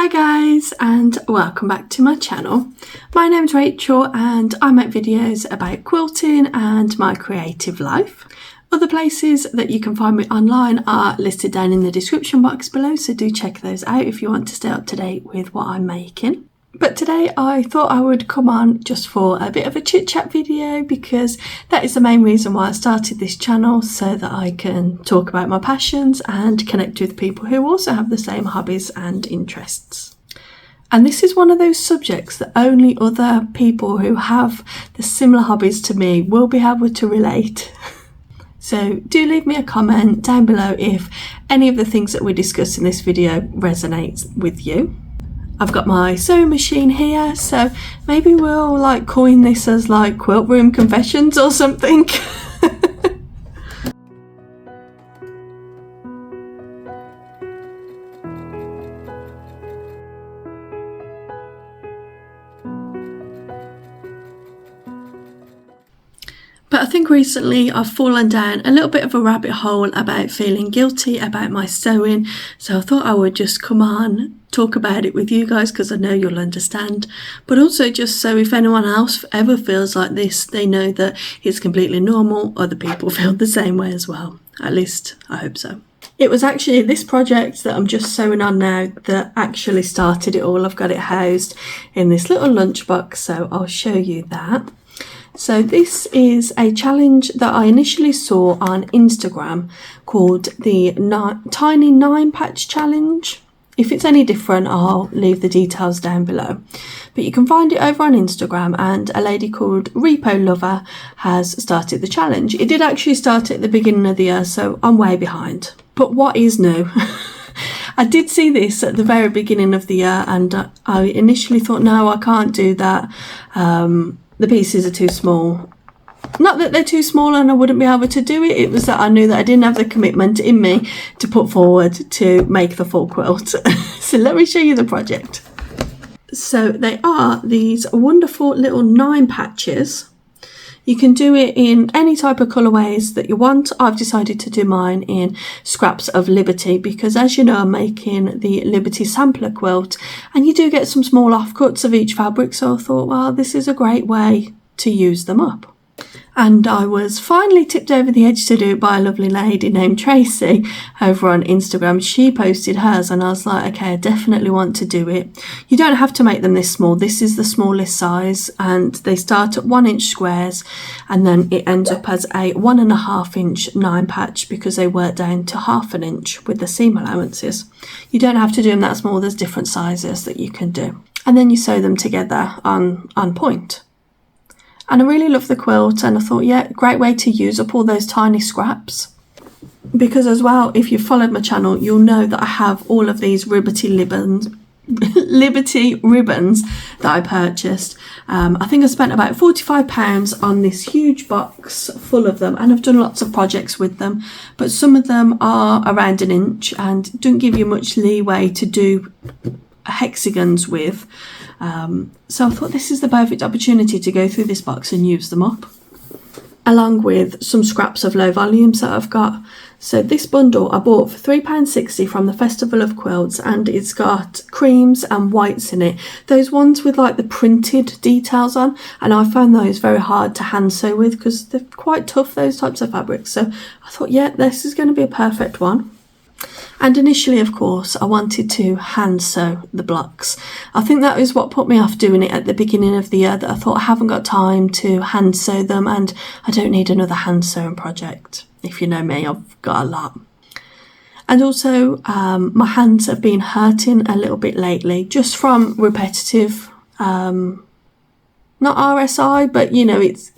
Hi guys, and welcome back to my channel. My name's Rachel and I make videos about quilting and my creative life. Other places that you can find me online are listed down in the description box below, so do check those out if you want to stay up to date with what I'm making. But today I thought I would come on just for a bit of a chit chat video, because that is the main reason why I started this channel, so that I can talk about my passions and connect with people who also have the same hobbies and interests. And this is one of those subjects that only other people who have the similar hobbies to me will be able to relate. So do leave me a comment down below if any of the things that we discuss in this video resonates with you. I've got my sewing machine here, so maybe we'll coin this as quilt room confessions or something. But I think recently I've fallen down a little bit of a rabbit hole about feeling guilty about my sewing, so I thought I would just come on, talk about it with you guys because I know you'll understand, but also just so if anyone else ever feels like this, they know that it's completely normal. Other people feel the same way as well. At least I hope so. It was actually this project that I'm just sewing on now that actually started it all. I've got it housed in this little lunchbox, so I'll show you that. So this is a challenge that I initially saw on Instagram called the Tiny 9 Patch Challenge. If it's any different, I'll leave the details down below. But you can find it over on Instagram, and a lady called Repo Lover has started the challenge. It did actually start at the beginning of the year, so I'm way behind. But what is new? I did see this at the very beginning of the year, and I initially thought, no, I can't do that. The pieces are too small. Not that they're too small and I wouldn't be able to do it, it was that I knew that I didn't have the commitment in me to put forward to make the full quilt. So let me show you the project. So they are these wonderful little 9 patches. You can do it in any type of colourways that you want. I've decided to do mine in Scraps of Liberty because, as you know, I'm making the Liberty sampler quilt and you do get some small offcuts of each fabric, so I thought, well, this is a great way to use them up. And I was finally tipped over the edge to do it by a lovely lady named Tracy over on Instagram. She posted hers and I was like, okay, I definitely want to do it. You don't have to make them this small. This is the smallest size, and they start at 1-inch squares and then it ends up as a 1.5-inch 9 patch because they work down to 1/2 inch with the seam allowances. You don't have to do them that small. There's different sizes that you can do. And then you sew them together on point. And I really love the quilt, and I thought, yeah, great way to use up all those tiny scraps. Because as well, if you've followed my channel, you'll know that I have all of these Liberty ribbons that I purchased. I think I spent about £45 on this huge box full of them, and I've done lots of projects with them, but some of them are around 1 inch and don't give you much leeway to do hexagons with. So I thought this is the perfect opportunity to go through this box and use them up, along with some scraps of low volumes that I've got. So this bundle I bought for £3.60 from the Festival of Quilts, and it's got creams and whites in it, those ones with the printed details on, and I found those very hard to hand sew with because they're quite tough, those types of fabrics. So I thought, yeah, this is going to be a perfect one. And initially, of course, I wanted to hand sew the blocks. I think that is what put me off doing it at the beginning of the year, that I thought I haven't got time to hand sew them and I don't need another hand sewing project. If you know me, I've got a lot. And also my hands have been hurting a little bit lately, just from repetitive, not RSI, but you know, it's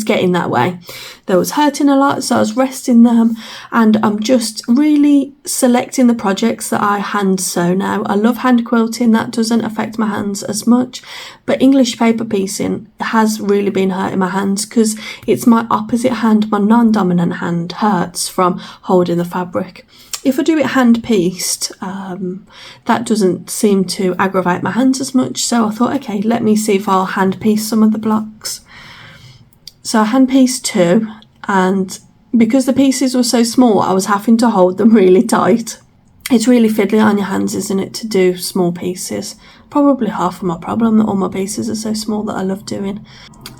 getting that way. They was hurting a lot, so I was resting them, and I'm just really selecting the projects that I hand sew now. I love hand quilting, that doesn't affect my hands as much, but English paper piecing has really been hurting my hands because it's my opposite hand, my non-dominant hand hurts from holding the fabric. If I do it hand pieced, that doesn't seem to aggravate my hands as much, so I thought, okay, let me see if I'll hand piece some of the blocks. So I hand pieced 2, and because the pieces were so small, I was having to hold them really tight. It's really fiddly on your hands, isn't it, to do small pieces. Probably half of my problem that all my pieces are so small that I love doing.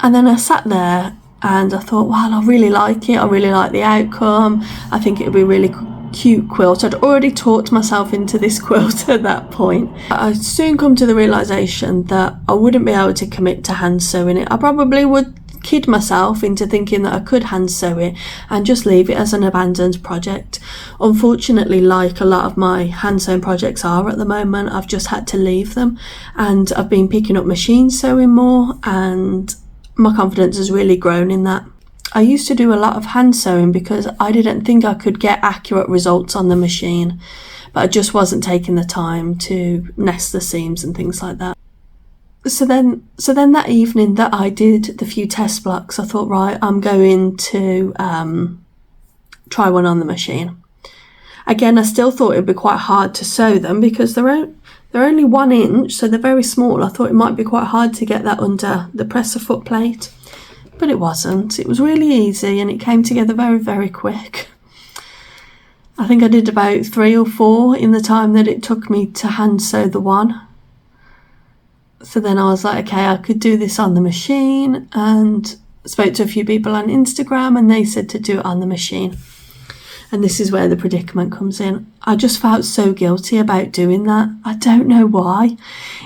And then I sat there and I thought, well, I really like it. I really like the outcome. I think it would be a really cute quilt. I'd already talked myself into this quilt at that point. I soon come to the realisation that I wouldn't be able to commit to hand sewing it. I probably would kid myself into thinking that I could hand sew it and just leave it as an abandoned project. Unfortunately, like a lot of my hand sewn projects are at the moment, I've just had to leave them, and I've been picking up machine sewing more, and my confidence has really grown in that. I used to do a lot of hand sewing because I didn't think I could get accurate results on the machine, but I just wasn't taking the time to nest the seams and things like that. So then that evening that I did the few test blocks, I thought, right, I'm going to try one on the machine. Again, I still thought it'd be quite hard to sew them because they're only 1 inch, so they're very small. I thought it might be quite hard to get that under the presser foot plate, but it wasn't. It was really easy and it came together very, very quick. I think I did about 3 or 4 in the time that it took me to hand sew the one. So then I was like, okay, I could do this on the machine, and spoke to a few people on Instagram and they said to do it on the machine. And this is where the predicament comes in. I just felt so guilty about doing that. I don't know why.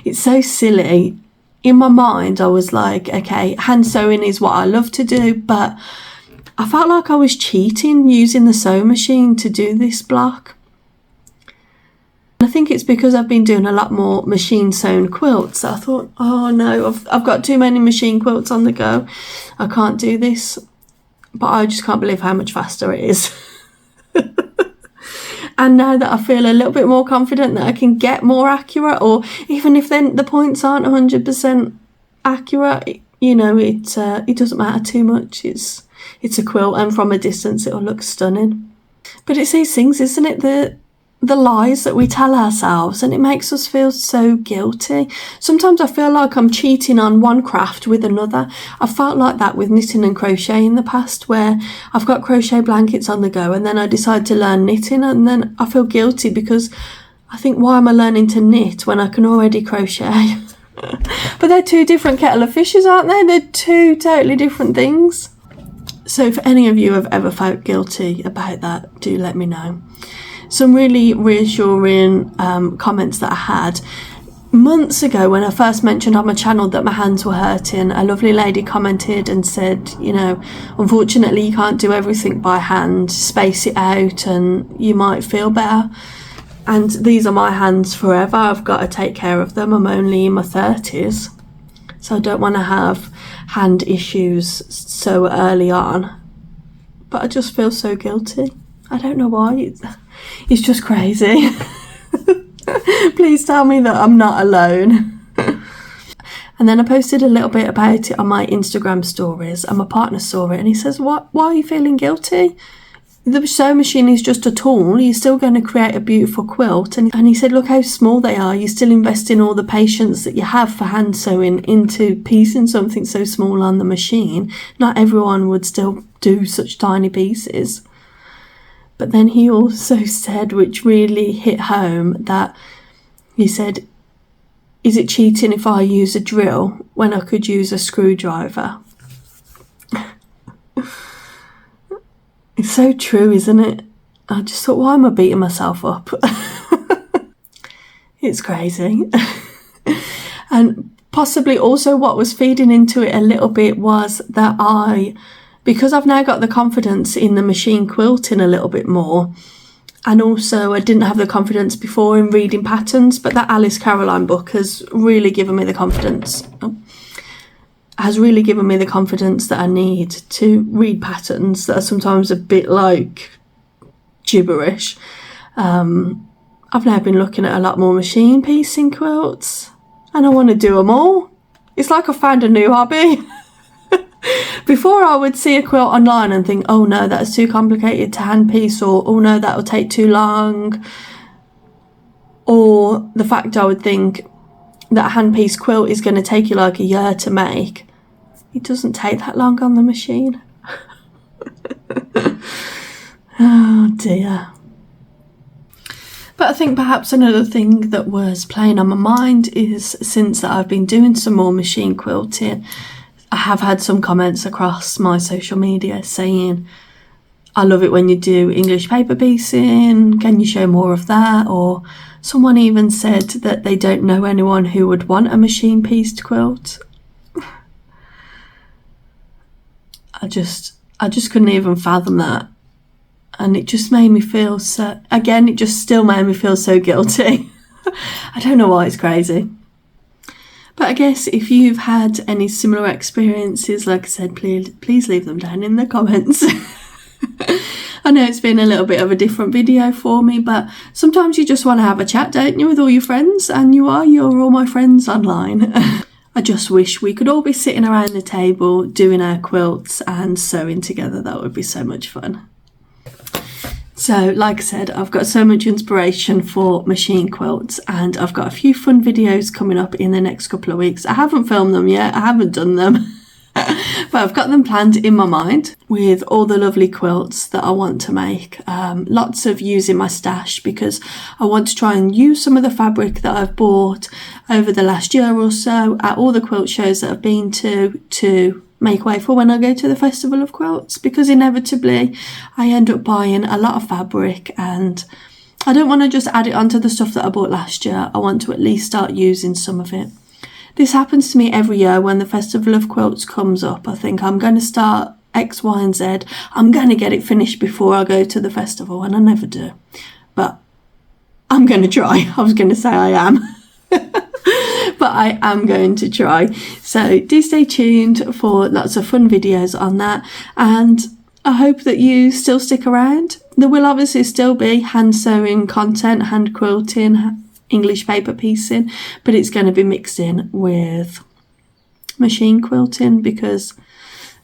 It's so silly. In my mind, I was like, okay, hand sewing is what I love to do, but I felt like I was cheating using the sewing machine to do this block. I think it's because I've been doing a lot more machine sewn quilts. I thought, oh no, I've got too many machine quilts on the go. I can't do this. But I just can't believe how much faster it is. And now that I feel a little bit more confident that I can get more accurate, or even if then the points aren't 100% accurate, you know, it doesn't matter too much. It's a quilt, and from a distance it'll look stunning. But it's these things, isn't it? The lies that we tell ourselves, and it makes us feel so guilty. Sometimes I feel like I'm cheating on one craft with another. I felt like that with knitting and crochet in the past, where I've got crochet blankets on the go and then I decide to learn knitting, and then I feel guilty because I think, why am I learning to knit when I can already crochet? But they're 2 different kettle of fishes, aren't they? They're 2 totally different things. So if any of you have ever felt guilty about that, do let me know. Some really reassuring comments that I had. Months ago, when I first mentioned on my channel that my hands were hurting, a lovely lady commented and said, you know, unfortunately you can't do everything by hand, space it out and you might feel better. And these are my hands forever. I've got to take care of them. I'm only in my 30s, so I don't want to have hand issues so early on. But I just feel so guilty. I don't know why. It's just crazy. Please tell me that I'm not alone. And then I posted a little bit about it on my Instagram stories, and my partner saw it and he says, why are you feeling guilty? The sewing machine is just a tool. You're still going to create a beautiful quilt. And he said, look how small they are. You still invest in all the patience that you have for hand sewing into piecing something so small on the machine. Not everyone would still do such tiny pieces. But then he also said, which really hit home, that he said, is it cheating if I use a drill when I could use a screwdriver? It's so true, isn't it? I just thought, why am I beating myself up? It's crazy. And possibly also what was feeding into it a little bit was that because I've now got the confidence in the machine quilting a little bit more, and also I didn't have the confidence before in reading patterns, but that Alice Caroline book has really given me the confidence. That I need to read patterns that are sometimes a bit like gibberish. I've now been looking at a lot more machine piecing quilts, and I want to do them all. It's like I found a new hobby. Before, I would see a quilt online and think, oh no, that's too complicated to hand piece, or oh no, that'll take too long. Or the fact I would think that a hand piece quilt is going to take you like a year to make. It doesn't take that long on the machine. Oh dear. But I think perhaps another thing that was playing on my mind is, since that I've been doing some more machine quilting, I have had some comments across my social media saying, I love it when you do English paper piecing, can you show more of that? Or someone even said that they don't know anyone who would want a machine pieced quilt. I just couldn't even fathom that. And it just made me feel so, again, it just still made me feel so guilty. I don't know why, it's crazy. But I guess if you've had any similar experiences, like I said, please leave them down in the comments. I know it's been a little bit of a different video for me, but sometimes you just want to have a chat, don't you, with all your friends? And you're all my friends online. I just wish we could all be sitting around the table doing our quilts and sewing together. That would be so much fun. So, like I said, I've got so much inspiration for machine quilts, and I've got a few fun videos coming up in the next couple of weeks. I haven't filmed them yet, I haven't done them, but I've got them planned in my mind with all the lovely quilts that I want to make. Lots of using my stash, because I want to try and use some of the fabric that I've bought over the last year or so at all the quilt shows that I've been to make way for when I go to the Festival of Quilts, because inevitably I end up buying a lot of fabric and I don't want to just add it onto the stuff that I bought last year. I want to at least start using some of it. This happens to me every year when the Festival of Quilts comes up. I think I'm going to start X, Y and Z. I'm going to get it finished before I go to the festival, and I never do. But I'm going to try. I was going to say I am. But I am going to try. So do stay tuned for lots of fun videos on that, and I hope that you still stick around. There will obviously still be hand sewing content, hand quilting, English paper piecing, but it's going to be mixed in with machine quilting, because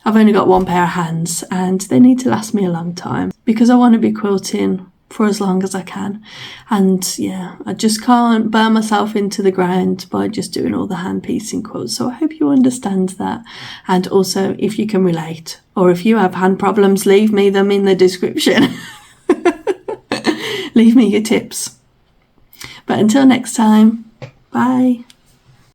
I've only got one pair of hands and they need to last me a long time, because I want to be quilting for as long as I can. And yeah, I just can't burn myself into the ground by just doing all the hand piecing quilts. So I hope you understand that. And also, if you can relate, or if you have hand problems, leave me them in the description. Leave me your tips. But until next time, bye.